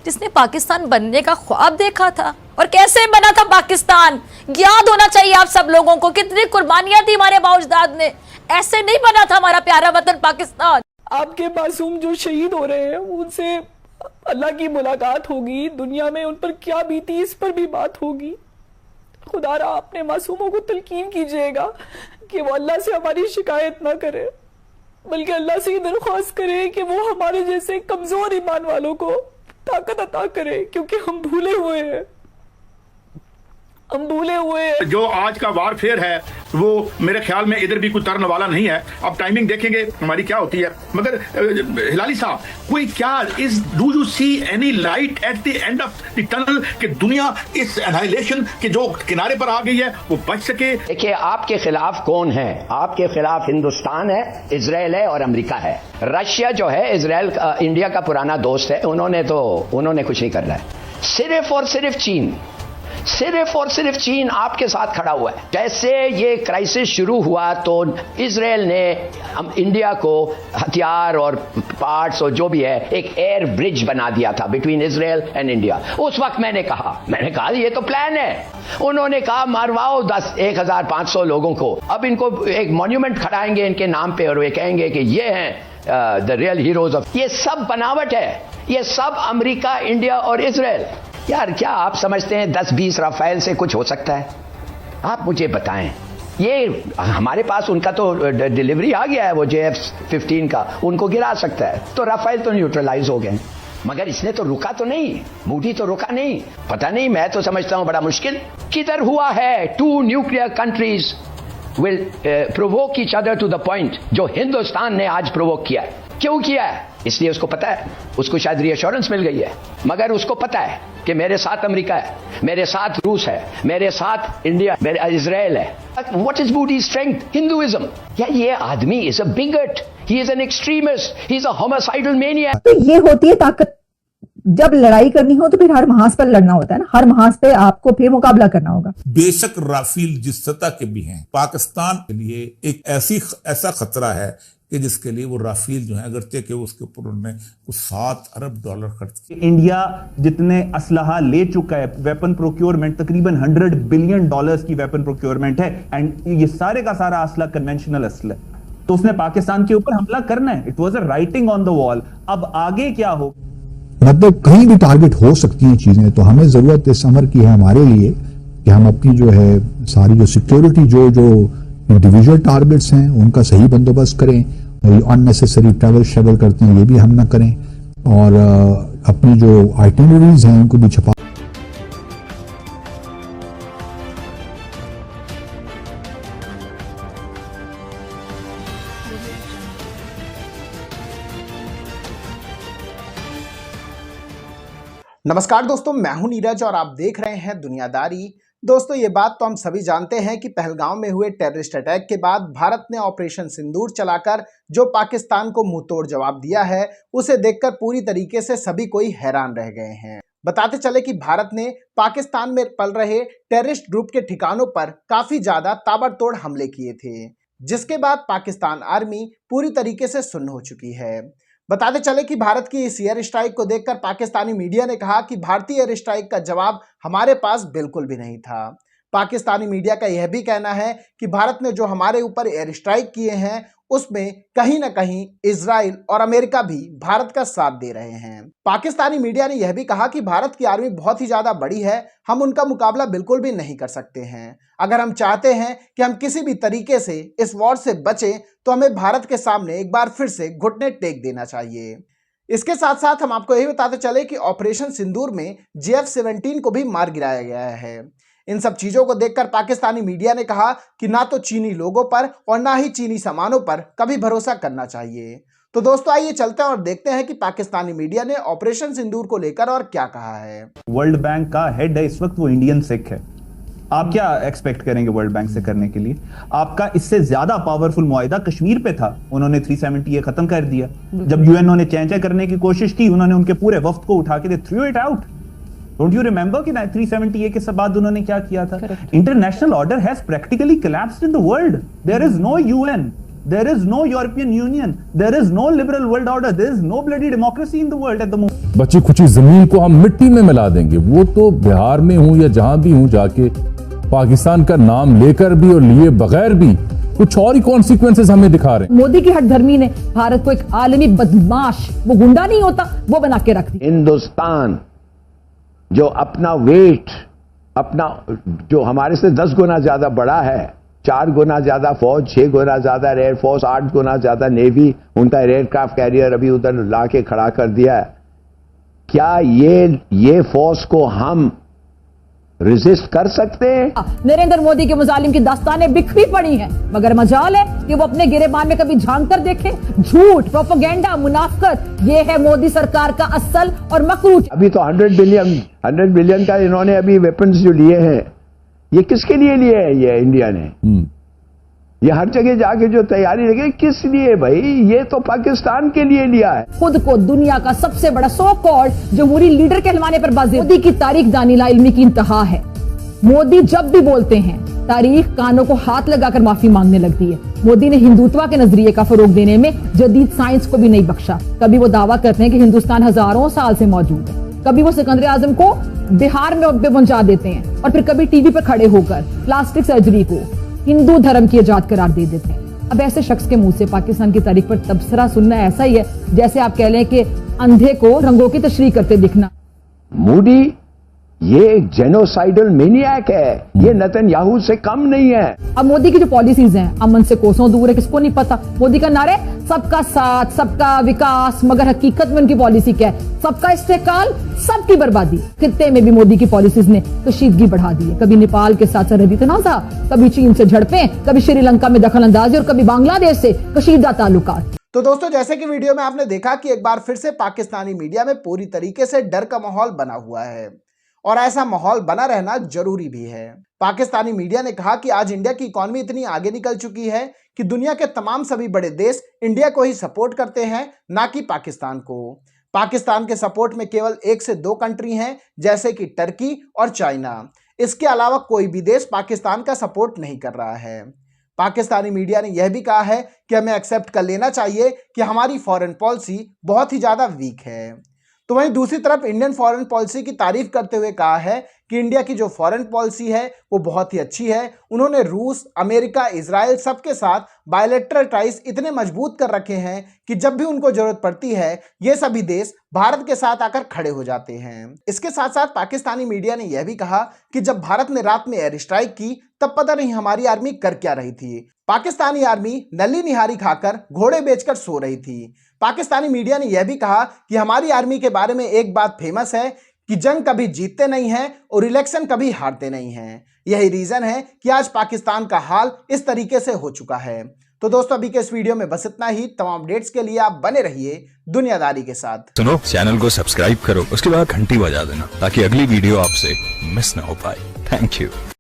जिसने पाकिस्तान बनने का ख्वाब देखा था। और कैसे बना था पाकिस्तान, याद होना चाहिए आप सब लोगों को, कितनी कुर्बानियां दी हमारे बाउजदाद ने। ऐसे नहीं बना था हमारा प्यारा वतन पाकिस्तान। आपके मासूम जो शहीद हो रहे हैं उनसे अल्लाह की मुलाकात होगी, दुनिया में उन पर क्या बीती इस पर भी बात होगी। खुदारा अपने मासूमों को तलकीन कीजिएगा कि वो अल्लाह से हमारी शिकायत ना करे, बल्कि अल्लाह से ये दरख्वास्त करे कि वो हमारे जैसे कमजोर ईमान वालों को ताकत अता करे, क्योंकि हम भूले हुए हैं। जो आज का वारफेयर है वो मेरे ख्याल में इधर भी कोई तरन वाला नहीं है। अब टाइमिंग देखेंगे हमारी क्या होती है। मगर हिलाली साहब, कोई क्या do you see any light at the end of the tunnel कि दुनिया इस एनाइलेशन के जो किनारे पर आ गई है वो बच सके? देखिए, आपके खिलाफ कौन है? आपके खिलाफ हिंदुस्तान है, इजराइल है और अमेरिका है। रशिया जो है इजराइल इंडिया का पुराना दोस्त है, उन्होंने कुछ नहीं करना है। सिर्फ और सिर्फ चीन आपके साथ खड़ा हुआ है। जैसे ये क्राइसिस शुरू हुआ तो इजराइल ने इंडिया को हथियार और पार्ट्स और जो भी है एक एयर ब्रिज बना दिया था बिटवीन इजराइल एंड इंडिया। उस वक्त मैंने कहा ये तो प्लान है। उन्होंने कहा मारवाओ 1500 लोगों को, अब इनको एक मॉन्यूमेंट खड़ाएंगे इनके नाम पे और वे कहेंगे कि ये हैं द रियल हीरोज ऑफ। ये सब बनावट है, ये सब अमेरिका, इंडिया और इजराइल। यार, क्या आप समझते हैं 10-20 राफेल से कुछ हो सकता है? आप मुझे बताएं। ये हमारे पास उनका तो डिलीवरी आ गया है, वो JF-15 का, उनको गिरा सकता है। तो राफेल तो न्यूट्रलाइज हो गए, मगर इसने तो रुका तो नहीं, मूडी तो रुका नहीं। पता नहीं, मैं तो समझता हूं बड़ा मुश्किल किधर हुआ है। 2 nuclear countries will provoke each other to the point जो हिंदुस्तान ने आज प्रोवोक किया है। क्यों किया है? इसलिए उसको पता है, उसको शायद रीअश्योरेंस मिल गई है, मगर उसको पता है कि मेरे साथ अमेरिका है, मेरे साथ रूस है, मेरे साथ इंडिया, मेरे इजराइल है। What is buddy's strength? Hinduism. या ये आदमी is a bigot, he is an extremist, he is a homicidal maniac. तो ये होती है ताकत। जब लड़ाई करनी हो तो फिर हर महाज पर लड़ना होता है ना, हर महाज पे आपको फिर मुकाबला करना होगा। बेशक राफेल जिस सतह के भी हैं, पाकिस्तान के लिए एक ऐसा खतरा है कि जिसके लिए वो राफेल जो है, अगरचे कि उसके ऊपर उन्होंने कुछ $7 अरब खर्च किए। इंडिया जितने असलहा ले चुका है, वेपन प्रोक्योरमेंट तकरीबन $100 बिलियन की वेपन प्रोक्योरमेंट है, एंड ये सारे का सारा असला कन्वेंशनल असला है। तो उसने पाकिस्तान के ऊपर हमला करना है। It was a writing on the wall. अब आगे क्या हो, मतलब कहीं भी टारगेट हो सकती हैं चीजें। तो हमें जरूरत इस अमर की है हमारे लिए कि हम अपनी जो है सारी जो सिक्योरिटी जो इंडिविजुअल टारगेट्स हैं उनका सही बंदोबस्त करें, और अननेसेसरी ट्रैवल करते हैं ये भी हम ना करें, और अपनी जो आइटिनरीज हैं उनको भी छपा। नमस्कार दोस्तों, मैं हूं नीरज और आप देख रहे हैं दुनियादारी। दोस्तों, ये बात तो हम सभी जानते हैं कि पहलगाम में हुए टेररिस्ट अटैक के बाद भारत ने ऑपरेशन सिंदूर चलाकर जो पाकिस्तान को मुंहतोड़ जवाब दिया है, उसे देखकर पूरी तरीके से सभी कोई हैरान रह गए हैं। बताते चले कि भारत ने पाकिस्तान में पल रहे टेररिस्ट ग्रुप के ठिकानों पर काफी ज्यादा ताबड़तोड़ हमले किए थे, जिसके बाद पाकिस्तान आर्मी पूरी तरीके से सुन्न हो चुकी है। बताते चले कि भारत की इस एयर स्ट्राइक को देखकर पाकिस्तानी मीडिया ने कहा कि भारतीय एयर स्ट्राइक का जवाब हमारे पास बिल्कुल भी नहीं था। पाकिस्तानी मीडिया का यह भी कहना है कि भारत ने जो हमारे ऊपर एयर स्ट्राइक किए हैं उसमें कहीं ना कहीं इजराइल और अमेरिका भी भारत का साथ दे रहे हैं। पाकिस्तानी मीडिया ने यह भी कहा कि भारत की आर्मी बहुत ही ज्यादा बड़ी है, हम उनका मुकाबला बिल्कुल भी नहीं कर सकते हैं। अगर हम चाहते हैं कि हम किसी भी तरीके से इस वॉर से बचें तो हमें भारत के सामने एक बार फिर से घुटने टेक देना चाहिए। इसके साथ साथ हम आपको यही बताते चले कि ऑपरेशन सिंदूर में JF-17 को भी मार गिराया गया है। इन सब चीजों को देखकर पाकिस्तानी मीडिया ने कहा कि ना तो चीनी लोगों पर और ना ही चीनी सामानों पर कभी भरोसा करना चाहिए। तो दोस्तों, आइए चलते हैं और देखते हैं कि पाकिस्तानी मीडिया ने ऑपरेशन सिंदूर को लेकर और क्या कहा है। वर्ल्ड बैंक का हेड है इस वक्त, वो इंडियन सिख है। आप क्या एक्सपेक्ट करेंगे वर्ल्ड बैंक से करने के लिए? आपका इससे ज्यादा पावरफुल मुआहिदा कश्मीर पे था, उन्होंने 370 खत्म कर दिया। जब यूएनओ ने चैंचा करने की कोशिश की, उन्होंने उनके पूरे वफ्द को उठा के throw it out. Don't you remember कि 370 के बाद उन्होंने क्या किया था? International order has practically collapsed in the world. There is no UN, There is no European Union. There is no liberal world order. There is no bloody democracy in the world at the moment. बची खुची जमीन को हम मिट्टी में मिला देंगे। वो तो बिहार में हूं या जहां भी हूं, जाके पाकिस्तान का नाम लेकर भी और लिए बगैर भी कुछ और ही कॉन्सिक्वेंसेस हमें दिखा रहे हैं। मोदी की हठधर्मी ने भारत को एक आलमी बदमाश, वो गुंडा नहीं होता, वो बना के रख दी। हिंदुस्तान जो अपना वेट, अपना जो हमारे से 10 गुना ज्यादा बड़ा है, 4 गुना ज्यादा फौज, 6 गुना ज्यादा एयरफोर्स, 8 गुना ज्यादा नेवी, उनका एयरक्राफ्ट कैरियर अभी उधर लाके खड़ा कर दिया है। क्या ये फोर्स को हम रेजिस्ट कर सकते हैं? नरेंद्र मोदी के मुजालिम की दास्तानें बिखरी पड़ी हैं, मगर मजाल है कि वो अपने गिरेबान में कभी झांक कर देखे। झूठ, प्रोपेगेंडा, मुनाफिकत, ये है मोदी सरकार का असल और मकरू। अभी तो 100 बिलियन का इन्होंने अभी वेपन्स जो लिए हैं, ये किसके लिए लिए हैं? ये इंडिया ने ये हर जगह जाके जो तैयारी लगे, किस लिए भाई? ये तो पाकिस्तान के लिए लिया है। खुद को दुनिया का सबसे बड़ा सो कॉल्ड जमहूरी लीडर कहलवाने पर बाजी। मोदी की तारीख दानिला इल्मी की इंतहा है। मोदी जब भी बोलते हैं, तारीख कानों को हाथ लगाकर माफी मांगने लगती है। मोदी ने हिंदुत्व के नजरिए का फरोग देने में जदीद साइंस को भी नहीं बख्शा। कभी वो दावा करते हैं कि हिंदुस्तान हजारों साल से मौजूद है, कभी वो सिकंदर आजम को बिहार में पहुंचा देते हैं, और फिर कभी टीवी पर खड़े होकर प्लास्टिक सर्जरी को हिंदू धर्म की इजाद करार दे देते हैं। अब ऐसे शख्स के मुंह से पाकिस्तान की तारीख पर तबसरा सुनना ऐसा ही है जैसे आप कह लें कि अंधे को रंगों की तशरीह करते दिखना। मोदी ये एक जेनोसाइडल मेनियक है, ये नेतन्याहू से कम नहीं है। अब मोदी की जो पॉलिसीज हैं अमन से कोसों दूर है, किसको नहीं पता। मोदी का नारे सबका साथ, सबका विकास, मगर हकीकत में उनकी पॉलिसी क्या है? सबका इस्तेकाल, सबकी बर्बादी। खित्ते में भी मोदी की पॉलिसीज ने कशीदगी बढ़ा दी है। कभी नेपाल के साथ सरहदी तनाजा, कभी चीन से झड़पें, कभी श्रीलंका में दखल अंदाजी, और कभी बांग्लादेश से कशीदा ताल्लुकात। तो दोस्तों, जैसे कि वीडियो में आपने देखा कि एक बार फिर से पाकिस्तानी मीडिया में पूरी तरीके से डर का माहौल बना हुआ है, और ऐसा माहौल बना रहना जरूरी भी है। पाकिस्तानी मीडिया ने कहा कि आज इंडिया की इकॉनमी इतनी आगे निकल चुकी है कि दुनिया के तमाम सभी बड़े देश इंडिया को ही सपोर्ट करते हैं, ना कि पाकिस्तान को। पाकिस्तान के सपोर्ट में केवल 1 से 2 कंट्री हैं, जैसे कि टर्की और चाइना। इसके अलावा कोई भी देश पाकिस्तान का सपोर्ट नहीं कर रहा है। पाकिस्तानी मीडिया ने यह भी कहा है कि हमें एक्सेप्ट कर लेना चाहिए कि हमारी फॉरेन पॉलिसी बहुत ही ज्यादा वीक है। तो वहीं दूसरी तरफ इंडियन फॉरेन पॉलिसी की तारीफ करते हुए कहा है कि इंडिया की जो फॉरेन पॉलिसी है वो बहुत ही अच्छी है। उन्होंने रूस, अमेरिका, इजराइल सबके साथ बायलैटरल टाइज इतने मजबूत कर रखे हैं कि जब भी उनको जरूरत पड़ती है ये सभी देश भारत के साथ आकर खड़े हो जाते हैं। इसके साथ साथ पाकिस्तानी मीडिया ने यह भी कहा कि जब भारत ने रात में एयर स्ट्राइक की तब पता नहीं हमारी आर्मी कर क्या रही थी। पाकिस्तानी आर्मी नल्ली निहारी खाकर घोड़े बेचकर सो रही थी। पाकिस्तानी मीडिया ने यह भी कहा कि हमारी आर्मी के बारे में एक बात फेमस है कि जंग कभी जीतते नहीं हैं और इलेक्शन कभी हारते नहीं हैं। यही रीजन है कि आज पाकिस्तान का हाल इस तरीके से हो चुका है। तो दोस्तों, अभी के इस वीडियो में बस इतना ही। तमाम अपडेट्स के लिए आप बने रहिए दुनियादारी के साथ। सुनो, चैनल को सब्सक्राइब करो, उसके बाद घंटी बजा देना ताकि अगली वीडियो आपसे मिस ना हो पाए। Thank you.